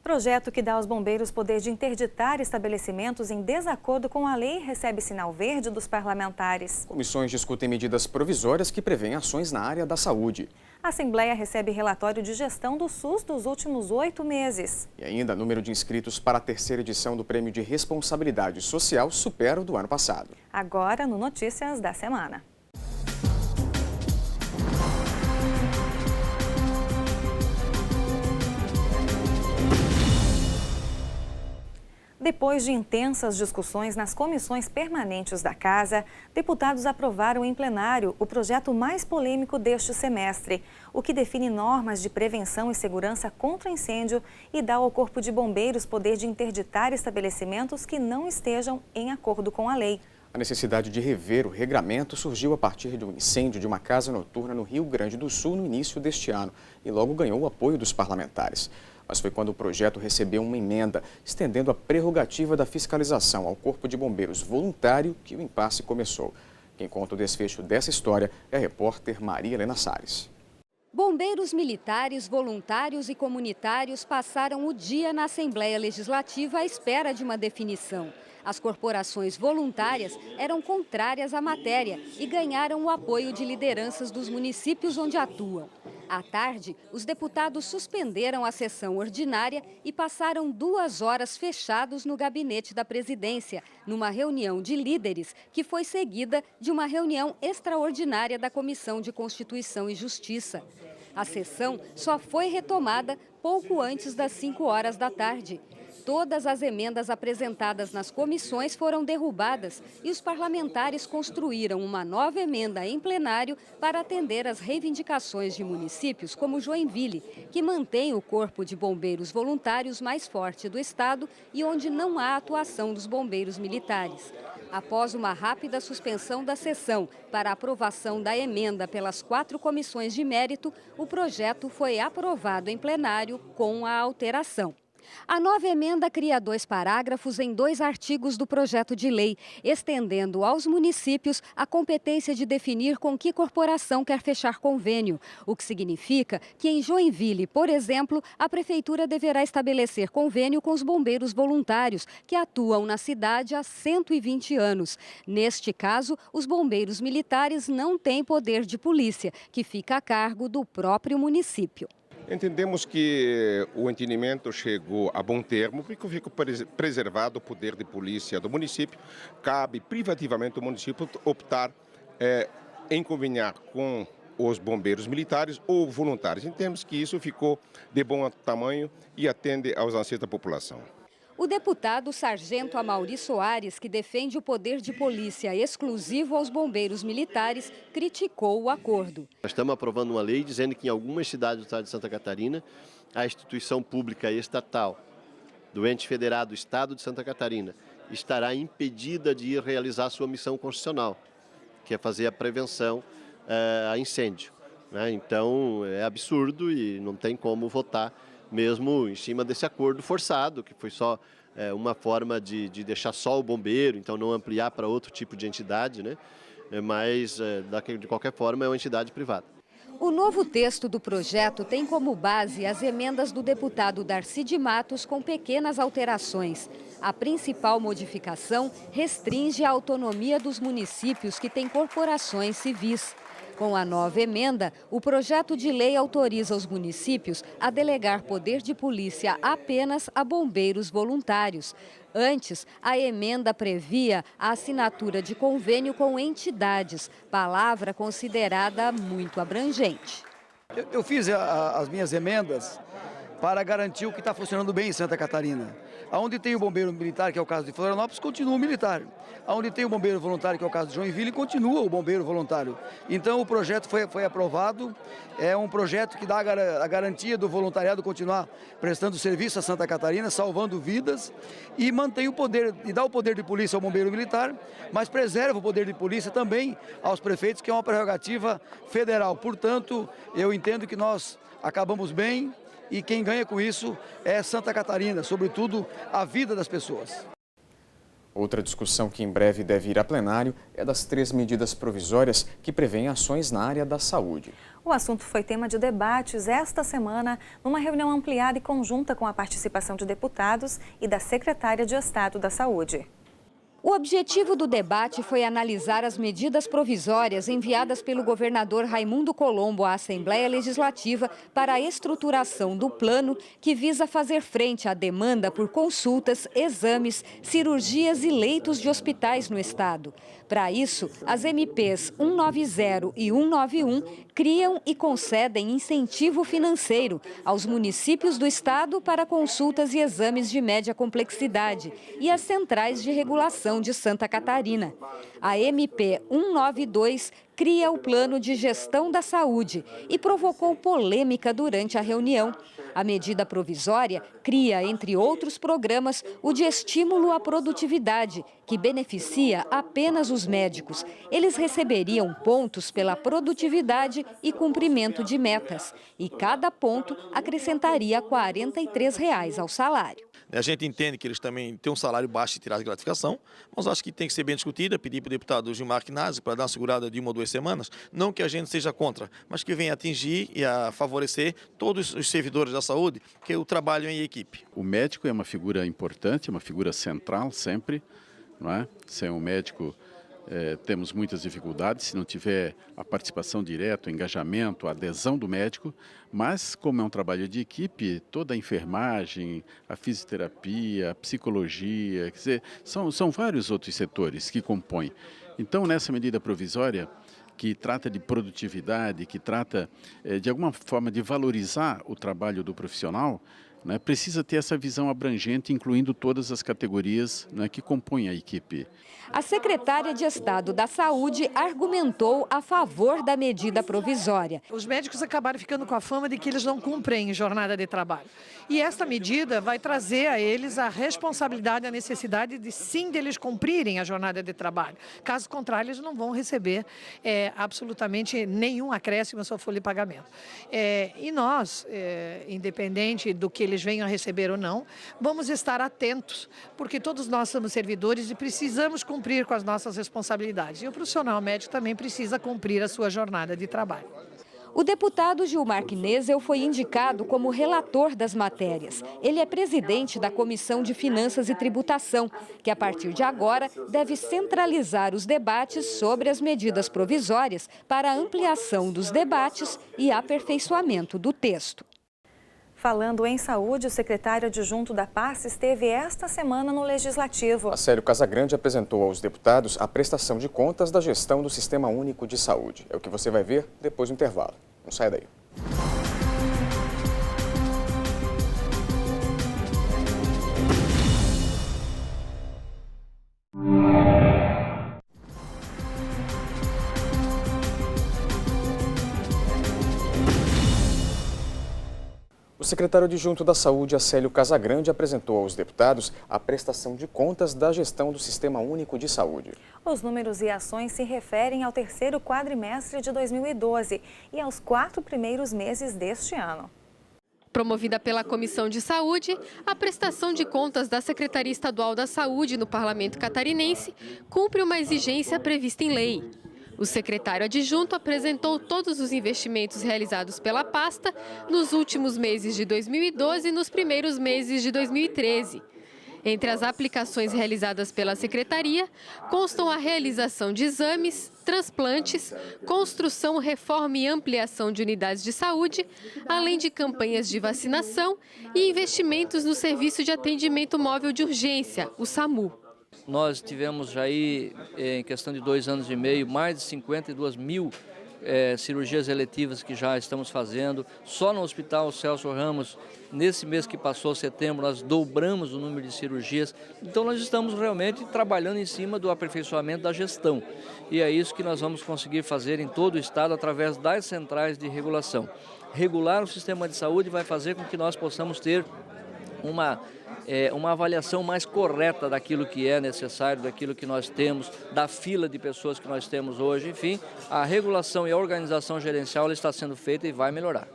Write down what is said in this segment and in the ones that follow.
Projeto que dá aos bombeiros poder de interditar estabelecimentos em desacordo com a lei recebe sinal verde dos parlamentares. Comissões discutem medidas provisórias que prevêem ações na área da saúde. A Assembleia recebe relatório de gestão do SUS dos últimos 8 meses. E ainda, o número de inscritos para a terceira edição do Prêmio de Responsabilidade Social supera o do ano passado. Agora no Notícias da Semana. Depois de intensas discussões nas comissões permanentes da Casa, deputados aprovaram em plenário o projeto mais polêmico deste semestre, o que define normas de prevenção e segurança contra incêndio e dá ao Corpo de Bombeiros poder de interditar estabelecimentos que não estejam em acordo com a lei. A necessidade de rever o regramento surgiu a partir de um incêndio de uma casa noturna no Rio Grande do Sul no início deste ano e logo ganhou o apoio dos parlamentares. Mas foi quando o projeto recebeu uma emenda, estendendo a prerrogativa da fiscalização ao Corpo de Bombeiros voluntário, que o impasse começou. Quem conta o desfecho dessa história é a repórter Maria Helena Salles. Bombeiros militares, voluntários e comunitários passaram o dia na Assembleia Legislativa à espera de uma definição. As corporações voluntárias eram contrárias à matéria e ganharam o apoio de lideranças dos municípios onde atuam. À tarde, os deputados suspenderam a sessão ordinária e passaram 2 horas fechados no gabinete da presidência, numa reunião de líderes que foi seguida de uma reunião extraordinária da Comissão de Constituição e Justiça. A sessão só foi retomada pouco antes das 5 horas da tarde. Todas as emendas apresentadas nas comissões foram derrubadas e os parlamentares construíram uma nova emenda em plenário para atender às reivindicações de municípios como Joinville, que mantém o Corpo de Bombeiros Voluntários mais forte do estado e onde não há atuação dos bombeiros militares. Após uma rápida suspensão da sessão para aprovação da emenda pelas 4 comissões de mérito, o projeto foi aprovado em plenário com a alteração. A nova emenda cria 2 parágrafos em 2 artigos do projeto de lei, estendendo aos municípios a competência de definir com que corporação quer fechar convênio, o que significa que em Joinville, por exemplo, a prefeitura deverá estabelecer convênio com os bombeiros voluntários, que atuam na cidade há 120 anos. Neste caso, os bombeiros militares não têm poder de polícia, que fica a cargo do próprio município. Entendemos que o entendimento chegou a bom termo, porque ficou preservado o poder de polícia do município. Cabe privativamente ao município optar em conveniar com os bombeiros militares ou voluntários. Entendemos que isso ficou de bom tamanho e atende aos anseios da população. O deputado Sargento Amaury Soares, que defende o poder de polícia exclusivo aos bombeiros militares, criticou o acordo. Nós estamos aprovando uma lei dizendo que em algumas cidades do estado de Santa Catarina, a instituição pública estatal do ente federado Estado de Santa Catarina estará impedida de realizar sua missão constitucional, que é fazer a prevenção a incêndio. Então, é absurdo e não tem como votar mesmo em cima desse acordo forçado, que foi só uma forma de deixar só o bombeiro, então não ampliar para outro tipo de entidade, mas de qualquer forma é uma entidade privada. O novo texto do projeto tem como base as emendas do deputado Darcy de Matos com pequenas alterações. A principal modificação restringe a autonomia dos municípios que têm corporações civis. Com a nova emenda, o projeto de lei autoriza os municípios a delegar poder de polícia apenas a bombeiros voluntários. Antes, a emenda previa a assinatura de convênio com entidades, palavra considerada muito abrangente. Eu fiz as minhas emendas para garantir o que está funcionando bem em Santa Catarina. Onde tem o bombeiro militar, que é o caso de Florianópolis, continua o militar. Onde tem o bombeiro voluntário, que é o caso de Joinville, continua o bombeiro voluntário. Então o projeto foi aprovado, é um projeto que dá a garantia do voluntariado continuar prestando serviço a Santa Catarina, salvando vidas, e mantém o poder, e dá o poder de polícia ao bombeiro militar, mas preserva o poder de polícia também aos prefeitos, que é uma prerrogativa federal. Portanto, eu entendo que nós acabamos bem, e quem ganha com isso é Santa Catarina, sobretudo a vida das pessoas. Outra discussão que em breve deve ir a plenário é das 3 medidas provisórias que prevêem ações na área da saúde. O assunto foi tema de debates esta semana, numa reunião ampliada e conjunta com a participação de deputados e da secretária de Estado da Saúde. O objetivo do debate foi analisar as medidas provisórias enviadas pelo governador Raimundo Colombo à Assembleia Legislativa para a estruturação do plano que visa fazer frente à demanda por consultas, exames, cirurgias e leitos de hospitais no estado. Para isso, as MPs 190 e 191 criam e concedem incentivo financeiro aos municípios do estado para consultas e exames de média complexidade e às centrais de regulação de Santa Catarina. A MP 192 cria o Plano de Gestão da Saúde e provocou polêmica durante a reunião. A medida provisória cria, entre outros programas, o de estímulo à produtividade, que beneficia apenas os médicos. Eles receberiam pontos pela produtividade e cumprimento de metas. E cada ponto acrescentaria R$ 43 ao salário. A gente entende que eles também têm um salário baixo e tirar de gratificação, mas acho que tem que ser bem discutida, pedir para o deputado Gilmar Quinazzi para dar uma segurada de 1 ou 2 semanas, não que a gente seja contra, mas que venha atingir e a favorecer todos os servidores da saúde que o trabalham em equipe. O médico é uma figura importante, uma figura central sempre, não é? Sem um médico temos muitas dificuldades, se não tiver a participação direta, o engajamento, a adesão do médico, mas como é um trabalho de equipe, toda a enfermagem, a fisioterapia, a psicologia, quer dizer, são vários outros setores que compõem. Então, nessa medida provisória, que trata de produtividade, que trata de alguma forma de valorizar o trabalho do profissional, né, precisa ter essa visão abrangente, incluindo todas as categorias, né, que compõem a equipe. A secretária de Estado da Saúde argumentou a favor da medida provisória. Os médicos acabaram ficando com a fama de que eles não cumprem jornada de trabalho. E esta medida vai trazer a eles a responsabilidade, a necessidade de sim deles cumprirem a jornada de trabalho. Caso contrário, eles não vão receber absolutamente nenhum acréscimo à sua folha de pagamento. E nós, independente do que eles venham a receber ou não, vamos estar atentos, porque todos nós somos servidores e precisamos cumprir com as nossas responsabilidades. E o profissional médico também precisa cumprir a sua jornada de trabalho. O deputado Gilmar Quinezeu foi indicado como relator das matérias. Ele é presidente da Comissão de Finanças e Tributação, que a partir de agora deve centralizar os debates sobre as medidas provisórias para a ampliação dos debates e aperfeiçoamento do texto. Falando em saúde, o secretário adjunto da pasta esteve esta semana no Legislativo. Acélio Casagrande apresentou aos deputados a prestação de contas da gestão do Sistema Único de Saúde. É o que você vai ver depois do intervalo. Não saia daí. O secretário adjunto da Saúde, Acélio Casagrande, apresentou aos deputados a prestação de contas da gestão do Sistema Único de Saúde. Os números e ações se referem ao terceiro quadrimestre de 2012 e aos 4 primeiros meses deste ano. Promovida pela Comissão de Saúde, a prestação de contas da Secretaria Estadual da Saúde no Parlamento Catarinense cumpre uma exigência prevista em lei. O secretário adjunto apresentou todos os investimentos realizados pela pasta nos últimos meses de 2012 e nos primeiros meses de 2013. Entre as aplicações realizadas pela secretaria, constam a realização de exames, transplantes, construção, reforma e ampliação de unidades de saúde, além de campanhas de vacinação e investimentos no Serviço de Atendimento Móvel de Urgência, o SAMU. Nós tivemos aí, em questão de 2 anos e meio, mais de 52 mil cirurgias eletivas que já estamos fazendo. Só no Hospital Celso Ramos, nesse mês que passou, setembro, nós dobramos o número de cirurgias. Então nós estamos realmente trabalhando em cima do aperfeiçoamento da gestão. E é isso que nós vamos conseguir fazer em todo o estado através das centrais de regulação. Regular o sistema de saúde vai fazer com que nós possamos ter uma avaliação mais correta daquilo que é necessário, daquilo que nós temos, da fila de pessoas que nós temos hoje. Enfim, a regulação e a organização gerencial está sendo feita e vai melhorar.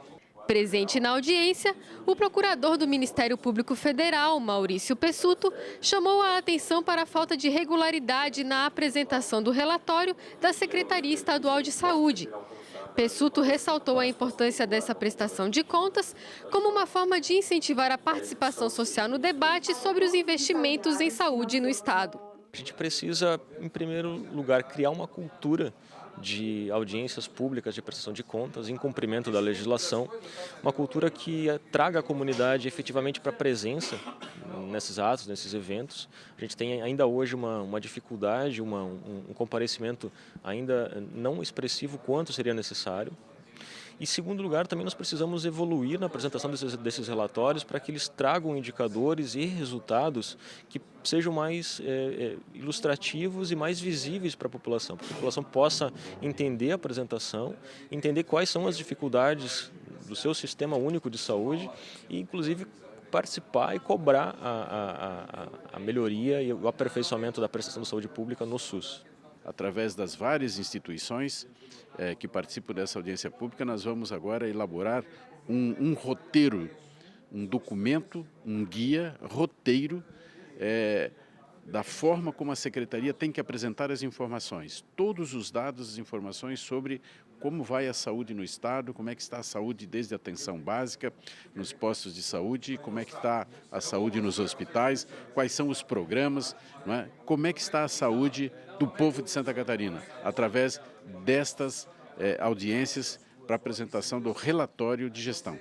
Presente na audiência, o procurador do Ministério Público Federal, Maurício Pessuto, chamou a atenção para a falta de regularidade na apresentação do relatório da Secretaria Estadual de Saúde. Pessuto ressaltou a importância dessa prestação de contas como uma forma de incentivar a participação social no debate sobre os investimentos em saúde no Estado. A gente precisa, em primeiro lugar, criar uma cultura de audiências públicas de prestação de contas em cumprimento da legislação, uma cultura que traga a comunidade efetivamente para a presença nesses atos, nesses eventos. A gente tem ainda hoje uma dificuldade, um comparecimento ainda não expressivo quanto seria necessário. E, em segundo lugar, também nós precisamos evoluir na apresentação desses relatórios para que eles tragam indicadores e resultados que sejam mais ilustrativos e mais visíveis para a população possa entender a apresentação, entender quais são as dificuldades do seu sistema único de saúde e, inclusive, participar e cobrar a melhoria e o aperfeiçoamento da prestação de saúde pública no SUS. Através das várias instituições que participam dessa audiência pública, nós vamos agora elaborar um roteiro, um documento, um guia, roteiro, da forma como a Secretaria tem que apresentar as informações, todos os dados, as informações sobre como vai a saúde no Estado, como é que está a saúde desde a atenção básica, nos postos de saúde, como é que está a saúde nos hospitais, quais são os programas, não é? Como é que está a saúde do povo de Santa Catarina, através destas audiências para apresentação do relatório de gestão.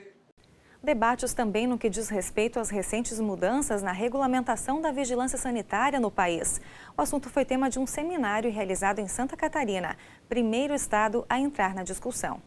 Debates também no que diz respeito às recentes mudanças na regulamentação da vigilância sanitária no país. O assunto foi tema de um seminário realizado em Santa Catarina, primeiro estado a entrar na discussão.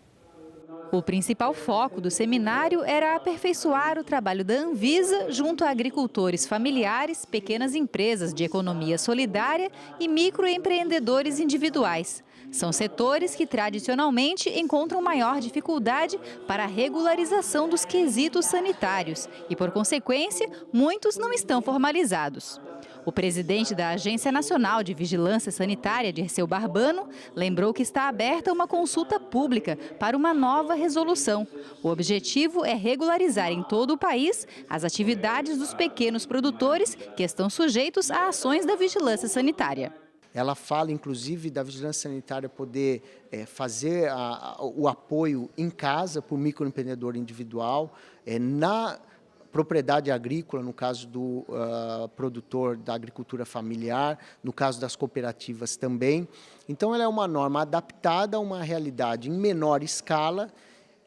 O principal foco do seminário era aperfeiçoar o trabalho da Anvisa junto a agricultores familiares, pequenas empresas de economia solidária e microempreendedores individuais. São setores que tradicionalmente encontram maior dificuldade para a regularização dos quesitos sanitários e, por consequência, muitos não estão formalizados. O presidente da Agência Nacional de Vigilância Sanitária, Dirceu Barbano, lembrou que está aberta uma consulta pública para uma nova resolução. O objetivo é regularizar em todo o país as atividades dos pequenos produtores que estão sujeitos a ações da vigilância sanitária. Ela fala, inclusive, da vigilância sanitária poder fazer o apoio em casa para o microempreendedor individual, na propriedade agrícola, no caso do produtor da agricultura familiar, no caso das cooperativas também. Então, ela é uma norma adaptada a uma realidade em menor escala,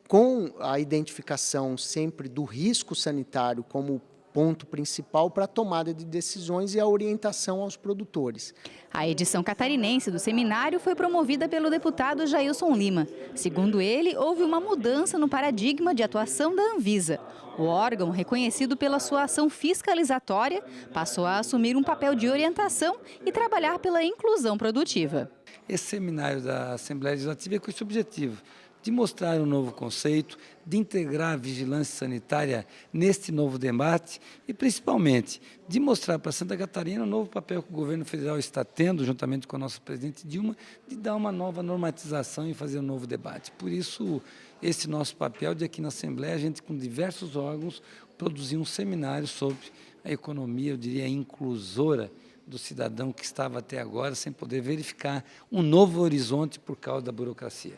com a identificação sempre do risco sanitário como ponto principal para a tomada de decisões e a orientação aos produtores. A edição catarinense do seminário foi promovida pelo deputado Jailson Lima. Segundo ele, houve uma mudança no paradigma de atuação da Anvisa. O órgão, reconhecido pela sua ação fiscalizatória, passou a assumir um papel de orientação e trabalhar pela inclusão produtiva. Esse seminário da Assembleia Legislativa é com esse objetivo, de mostrar um novo conceito, de integrar a vigilância sanitária neste novo debate e, principalmente, de mostrar para Santa Catarina o novo papel que o governo federal está tendo, juntamente com a nossa presidente Dilma, de dar uma nova normatização e fazer um novo debate. Por isso, esse nosso papel de aqui na Assembleia, a gente com diversos órgãos, produzir um seminário sobre a economia, eu diria, inclusora do cidadão que estava até agora sem poder verificar um novo horizonte por causa da burocracia.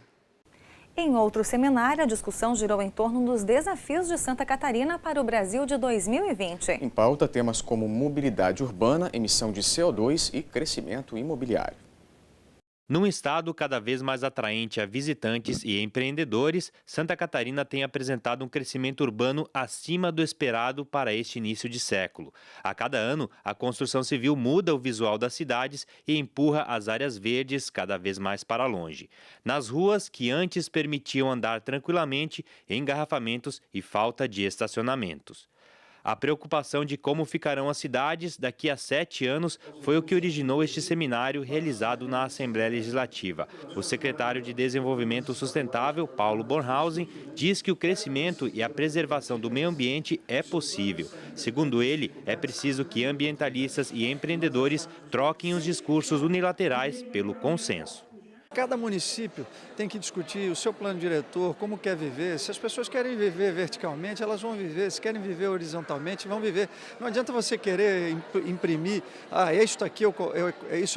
Em outro seminário, a discussão girou em torno dos desafios de Santa Catarina para o Brasil de 2020. Em pauta, temas como mobilidade urbana, emissão de CO2 e crescimento imobiliário. Num estado cada vez mais atraente a visitantes e empreendedores, Santa Catarina tem apresentado um crescimento urbano acima do esperado para este início de século. A cada ano, a construção civil muda o visual das cidades e empurra as áreas verdes cada vez mais para longe. Nas ruas que antes permitiam andar tranquilamente, engarrafamentos e falta de estacionamentos. A preocupação de como ficarão as cidades daqui a 7 anos foi o que originou este seminário realizado na Assembleia Legislativa. O secretário de Desenvolvimento Sustentável, Paulo Bornhausen, diz que o crescimento e a preservação do meio ambiente é possível. Segundo ele, é preciso que ambientalistas e empreendedores troquem os discursos unilaterais pelo consenso. Cada município tem que discutir o seu plano diretor, como quer viver. Se as pessoas querem viver verticalmente, elas vão viver. Se querem viver horizontalmente, vão viver. Não adianta você querer imprimir, isso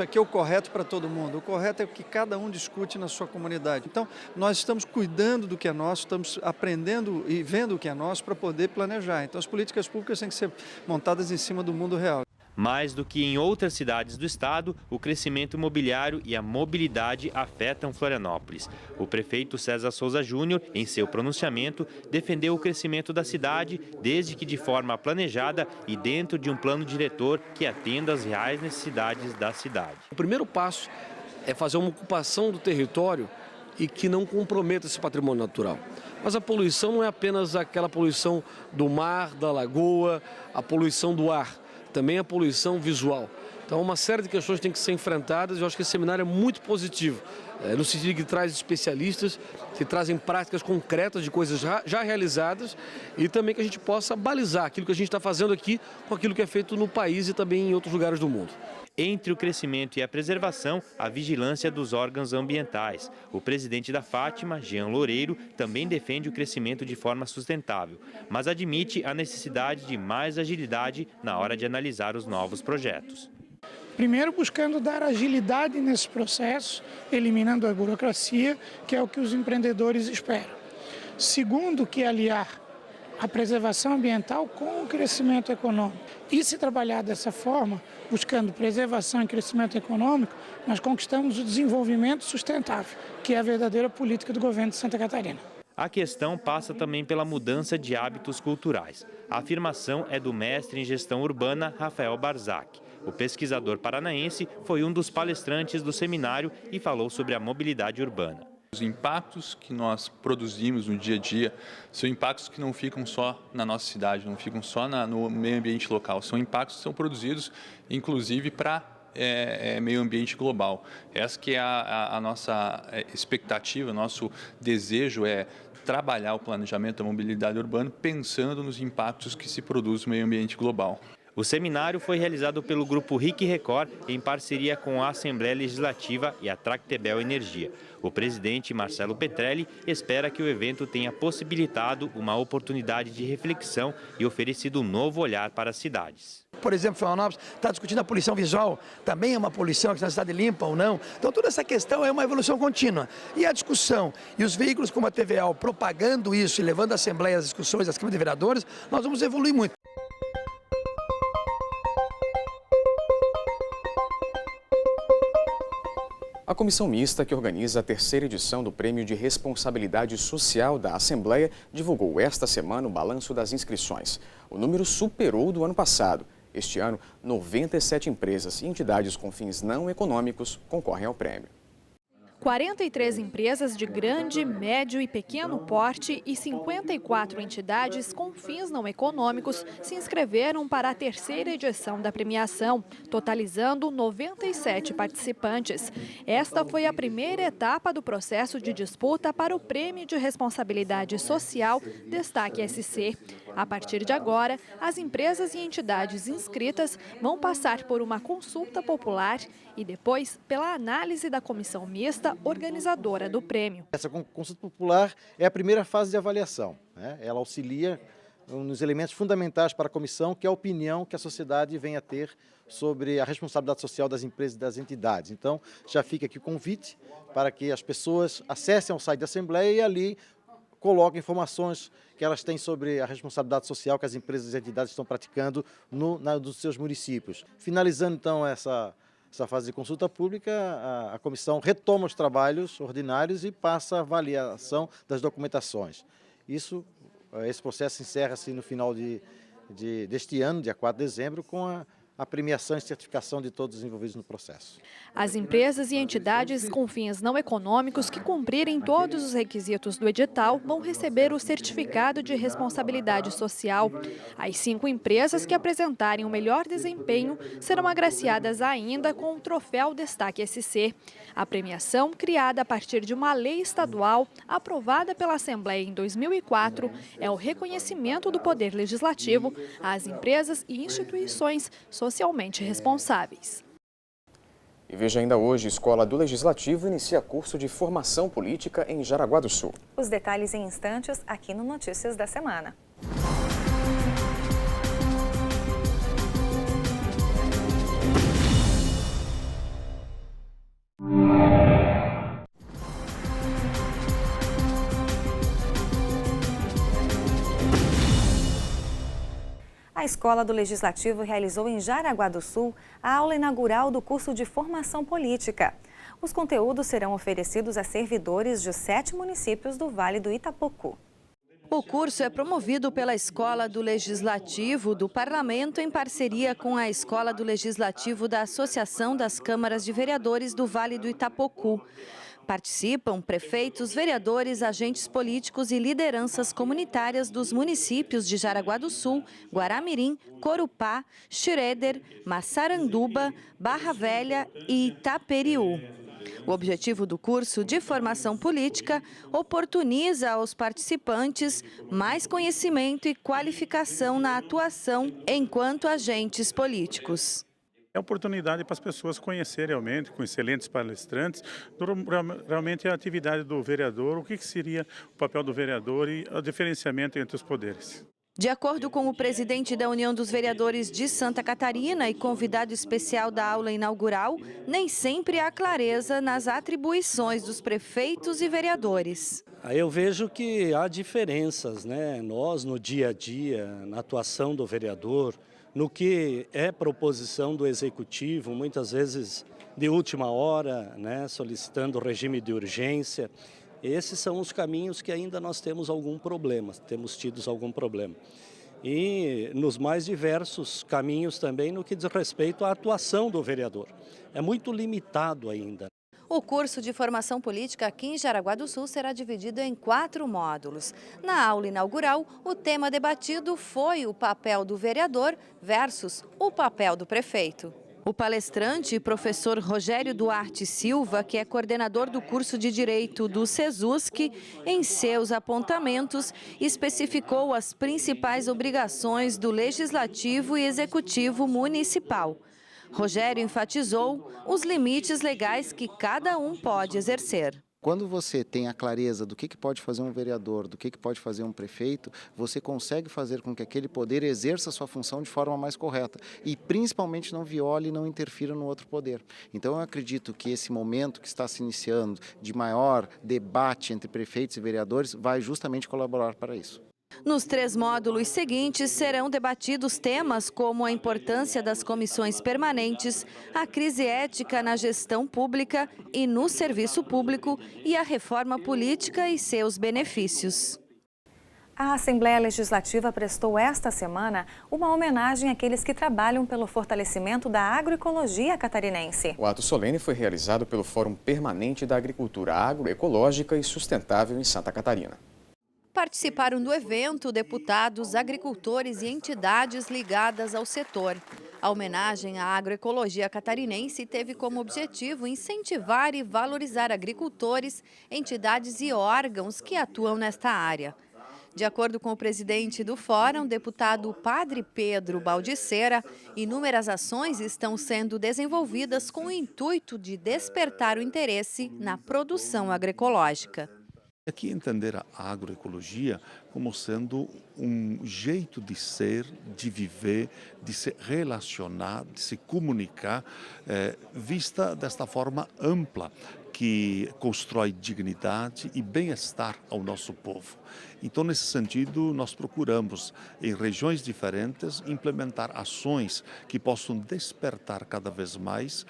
aqui é o correto para todo mundo. O correto é o que cada um discute na sua comunidade. Então, nós estamos cuidando do que é nosso, estamos aprendendo e vendo o que é nosso para poder planejar. Então, as políticas públicas têm que ser montadas em cima do mundo real. Mais do que em outras cidades do estado, o crescimento imobiliário e a mobilidade afetam Florianópolis. O prefeito César Souza Júnior, em seu pronunciamento, defendeu o crescimento da cidade, desde que de forma planejada e dentro de um plano diretor que atenda às reais necessidades da cidade. O primeiro passo é fazer uma ocupação do território e que não comprometa esse patrimônio natural. Mas a poluição não é apenas aquela poluição do mar, da lagoa, a poluição do ar. Também a poluição visual. Então, uma série de questões tem que ser enfrentadas e eu acho que esse seminário é muito positivo, no sentido que traz especialistas, que trazem práticas concretas de coisas já realizadas e também que a gente possa balizar aquilo que a gente está fazendo aqui com aquilo que é feito no país e também em outros lugares do mundo. Entre o crescimento e a preservação, a vigilância dos órgãos ambientais. O presidente da Fátima, Jean Loureiro, também defende o crescimento de forma sustentável, mas admite a necessidade de mais agilidade na hora de analisar os novos projetos. Primeiro, buscando dar agilidade nesse processo, eliminando a burocracia, que é o que os empreendedores esperam. Segundo, que aliar a preservação ambiental com o crescimento econômico. E se trabalhar dessa forma, buscando preservação e crescimento econômico, nós conquistamos o desenvolvimento sustentável, que é a verdadeira política do governo de Santa Catarina. A questão passa também pela mudança de hábitos culturais. A afirmação é do mestre em gestão urbana, Rafael Barzac. O pesquisador paranaense foi um dos palestrantes do seminário e falou sobre a mobilidade urbana. Os impactos que nós produzimos no dia a dia são impactos que não ficam só na nossa cidade, não ficam só no meio ambiente local, são impactos que são produzidos, inclusive, para meio ambiente global. Essa que é a nossa expectativa, nosso desejo é trabalhar o planejamento da mobilidade urbana pensando nos impactos que se produz no meio ambiente global. O seminário foi realizado pelo Grupo RIC Record em parceria com a Assembleia Legislativa e a Tractebel Energia. O presidente Marcelo Petrelli espera que o evento tenha possibilitado uma oportunidade de reflexão e oferecido um novo olhar para as cidades. Por exemplo, Florianópolis está discutindo a poluição visual, também é uma poluição, que a cidade limpa ou não. Então toda essa questão é uma evolução contínua. E a discussão, e os veículos como a TVL propagando isso e levando a Assembleia as discussões das Câmaras de Vereadores, nós vamos evoluir muito. A comissão mista que organiza a terceira edição do Prêmio de Responsabilidade Social da Assembleia divulgou esta semana o balanço das inscrições. O número superou o do ano passado. Este ano, 97 empresas e entidades com fins não econômicos concorrem ao prêmio. 43 empresas de grande, médio e pequeno porte e 54 entidades com fins não econômicos se inscreveram para a terceira edição da premiação, totalizando 97 participantes. Esta foi a primeira etapa do processo de disputa para o Prêmio de Responsabilidade Social Destaque SC. A partir de agora, as empresas e entidades inscritas vão passar por uma consulta popular e depois pela análise da comissão mista organizadora do prêmio. Essa consulta popular é a primeira fase de avaliação, né? Ela auxilia nos elementos fundamentais para a comissão, que é a opinião que a sociedade vem a ter sobre a responsabilidade social das empresas e das entidades. Então, já fica aqui o convite para que as pessoas acessem ao site da Assembleia e ali coloquem informações que elas têm sobre a responsabilidade social que as empresas e entidades estão praticando nos seus municípios. Finalizando, então, essa fase de consulta pública, a comissão retoma os trabalhos ordinários e passa a avaliação das documentações. Esse processo encerra-se no final deste ano, dia 4 de dezembro, com a premiação e certificação de todos os envolvidos no processo. As empresas e entidades com fins não econômicos que cumprirem todos os requisitos do edital vão receber o certificado de responsabilidade social. As 5 empresas que apresentarem o melhor desempenho serão agraciadas ainda com o troféu Destaque SC. A premiação, criada a partir de uma lei estadual aprovada pela Assembleia em 2004, é o reconhecimento do poder legislativo às empresas e instituições socialmente responsáveis. E veja ainda hoje, Escola do Legislativo inicia curso de formação política em Jaraguá do Sul. Os detalhes em instantes aqui no Notícias da Semana. A Escola do Legislativo realizou em Jaraguá do Sul a aula inaugural do curso de formação política. Os conteúdos serão oferecidos a servidores de 7 municípios do Vale do Itapocu. O curso é promovido pela Escola do Legislativo do Parlamento em parceria com a Escola do Legislativo da Associação das Câmaras de Vereadores do Vale do Itapocu. Participam prefeitos, vereadores, agentes políticos e lideranças comunitárias dos municípios de Jaraguá do Sul, Guaramirim, Corupá, Xereder, Massaranduba, Barra Velha e Itaperiú. O objetivo do curso de formação política oportuniza aos participantes mais conhecimento e qualificação na atuação enquanto agentes políticos. É oportunidade para as pessoas conhecerem realmente, com excelentes palestrantes, realmente a atividade do vereador, o que seria o papel do vereador e o diferenciamento entre os poderes. De acordo com o presidente da União dos Vereadores de Santa Catarina e convidado especial da aula inaugural, nem sempre há clareza nas atribuições dos prefeitos e vereadores. Eu vejo que há diferenças, né? Nós, no dia a dia, na atuação do vereador, no que é proposição do executivo, muitas vezes de última hora, né, solicitando regime de urgência. Esses são os caminhos que ainda nós temos temos tido algum problema. E nos mais diversos caminhos também no que diz respeito à atuação do vereador. É muito limitado ainda. O curso de formação política aqui em Jaraguá do Sul será dividido em 4 módulos. Na aula inaugural, o tema debatido foi o papel do vereador versus o papel do prefeito. O palestrante, professor Rogério Duarte Silva, que é coordenador do curso de Direito do SESUSC, em seus apontamentos, especificou as principais obrigações do Legislativo e Executivo Municipal. Rogério enfatizou os limites legais que cada um pode exercer. Quando você tem a clareza do que pode fazer um vereador, do que pode fazer um prefeito, você consegue fazer com que aquele poder exerça a sua função de forma mais correta e principalmente não viole e não interfira no outro poder. Então eu acredito que esse momento que está se iniciando de maior debate entre prefeitos e vereadores vai justamente colaborar para isso. Nos 3 módulos seguintes serão debatidos temas como a importância das comissões permanentes, a crise ética na gestão pública e no serviço público e a reforma política e seus benefícios. A Assembleia Legislativa prestou esta semana uma homenagem àqueles que trabalham pelo fortalecimento da agroecologia catarinense. O ato solene foi realizado pelo Fórum Permanente da Agricultura Agroecológica e Sustentável em Santa Catarina. Participaram do evento deputados, agricultores e entidades ligadas ao setor. A homenagem à agroecologia catarinense teve como objetivo incentivar e valorizar agricultores, entidades e órgãos que atuam nesta área. De acordo com o presidente do Fórum, deputado Padre Pedro Baldiceira, inúmeras ações estão sendo desenvolvidas com o intuito de despertar o interesse na produção agroecológica. Aqui entender a agroecologia como sendo um jeito de ser, de viver, de se relacionar, de se comunicar, vista desta forma ampla, que constrói dignidade e bem-estar ao nosso povo. Então, nesse sentido, nós procuramos, em regiões diferentes, implementar ações que possam despertar cada vez mais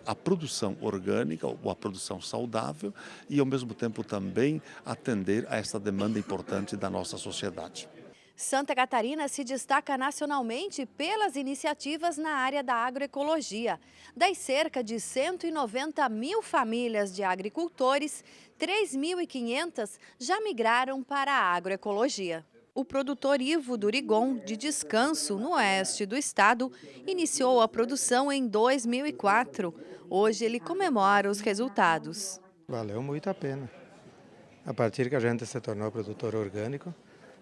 a produção orgânica ou a produção saudável e, ao mesmo tempo, também atender a esta demanda importante da nossa sociedade. Santa Catarina se destaca nacionalmente pelas iniciativas na área da agroecologia. Das cerca de 190 mil famílias de agricultores, 3.500 já migraram para a agroecologia. O produtor Ivo Durigon, de Descanso, no oeste do estado, iniciou a produção em 2004. Hoje ele comemora os resultados. Valeu muito a pena. A partir que a gente se tornou produtor orgânico,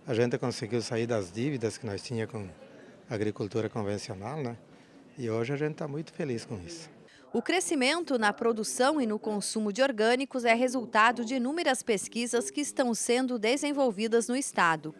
a gente conseguiu sair das dívidas que nós tínhamos com a agricultura convencional, né? E hoje a gente está muito feliz com isso. O crescimento na produção e no consumo de orgânicos é resultado de inúmeras pesquisas que estão sendo desenvolvidas no estado.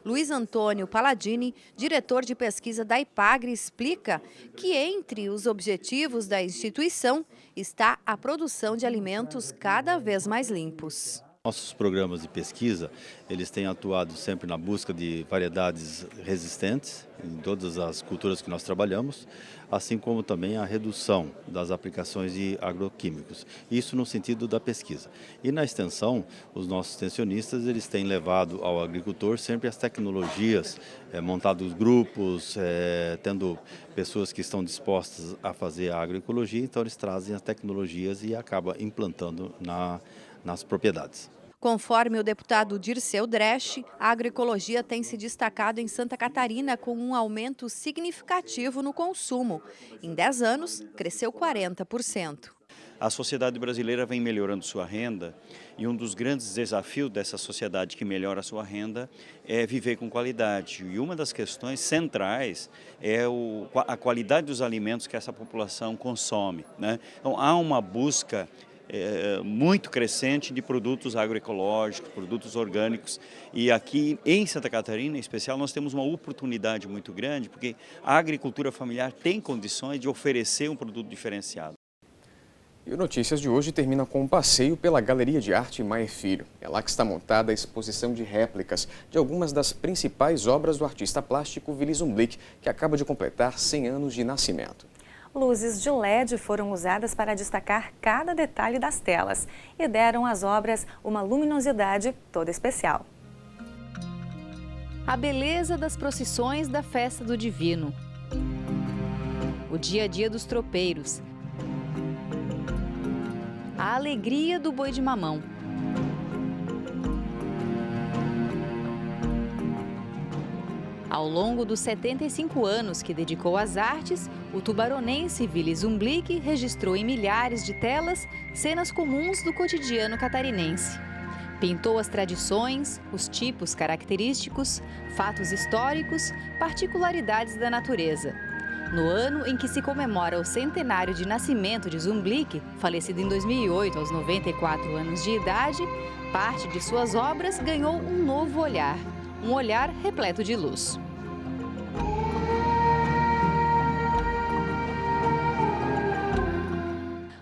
Luiz Antônio Palladini, diretor de pesquisa da IPAGRE, explica que entre os objetivos da instituição está a produção de alimentos cada vez mais limpos. Nossos programas de pesquisa, eles têm atuado sempre na busca de variedades resistentes em todas as culturas que nós trabalhamos, assim como também a redução das aplicações de agroquímicos. Isso no sentido da pesquisa. E na extensão, os nossos extensionistas, eles têm levado ao agricultor sempre as tecnologias, montado grupos, tendo pessoas que estão dispostas a fazer a agroecologia, então eles trazem as tecnologias e acabam implantando nas propriedades. Conforme o deputado Dirceu Dresch, a agroecologia tem se destacado em Santa Catarina com um aumento significativo no consumo. Em 10 anos, cresceu 40%. A sociedade brasileira vem melhorando sua renda e um dos grandes desafios dessa sociedade que melhora a sua renda é viver com qualidade. E uma das questões centrais é a qualidade dos alimentos que essa população consome, né? Então, há uma busca muito crescente de produtos agroecológicos, produtos orgânicos. E aqui em Santa Catarina, em especial, nós temos uma oportunidade muito grande, porque a agricultura familiar tem condições de oferecer um produto diferenciado. E o Notícias de hoje termina com um passeio pela Galeria de Arte Maia Filho. É lá que está montada a exposição de réplicas de algumas das principais obras do artista plástico Willy Zumblick, que acaba de completar 100 anos de nascimento. Luzes de LED foram usadas para destacar cada detalhe das telas e deram às obras uma luminosidade toda especial. A beleza das procissões da Festa do Divino. O dia a dia dos tropeiros. A alegria do boi de mamão. Ao longo dos 75 anos que dedicou às artes, o tubaronense Willy Zumblick registrou em milhares de telas cenas comuns do cotidiano catarinense. Pintou as tradições, os tipos característicos, fatos históricos, particularidades da natureza. No ano em que se comemora o centenário de nascimento de Zumblick, falecido em 2008 aos 94 anos de idade, parte de suas obras ganhou um novo olhar. Um olhar repleto de luz.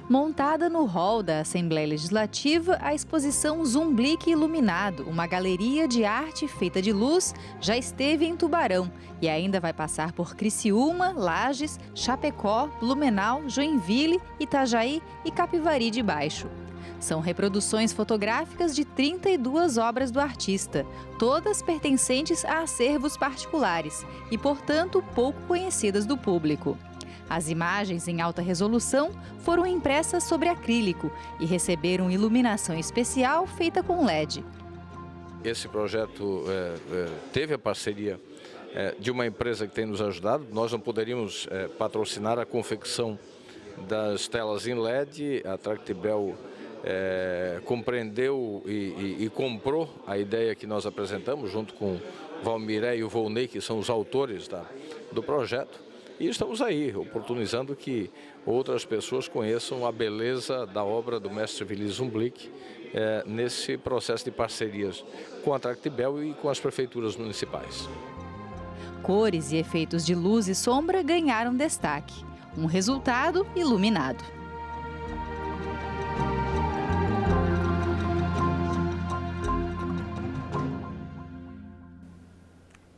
Montada no hall da Assembleia Legislativa, a exposição Zumblick Iluminado, uma galeria de arte feita de luz, já esteve em Tubarão e ainda vai passar por Criciúma, Lages, Chapecó, Blumenau, Joinville, Itajaí e Capivari de Baixo. São reproduções fotográficas de 32 obras do artista, todas pertencentes a acervos particulares e, portanto, pouco conhecidas do público. As imagens em alta resolução foram impressas sobre acrílico e receberam iluminação especial feita com LED. Esse projeto teve a parceria de uma empresa que tem nos ajudado. Nós não poderíamos patrocinar a confecção das telas em LED. A Tractibel compreendeu e comprou a ideia que nós apresentamos junto com Valmiré e o Volney, que são os autores do projeto, e estamos aí oportunizando que outras pessoas conheçam a beleza da obra do mestre Willy Zumblick nesse processo de parcerias com a Tractibel e com as prefeituras municipais. Cores e efeitos de luz e sombra ganharam destaque. Um resultado iluminado.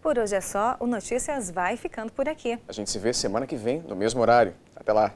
Por hoje é só, o Notícias vai ficando por aqui. A gente se vê semana que vem, no mesmo horário. Até lá!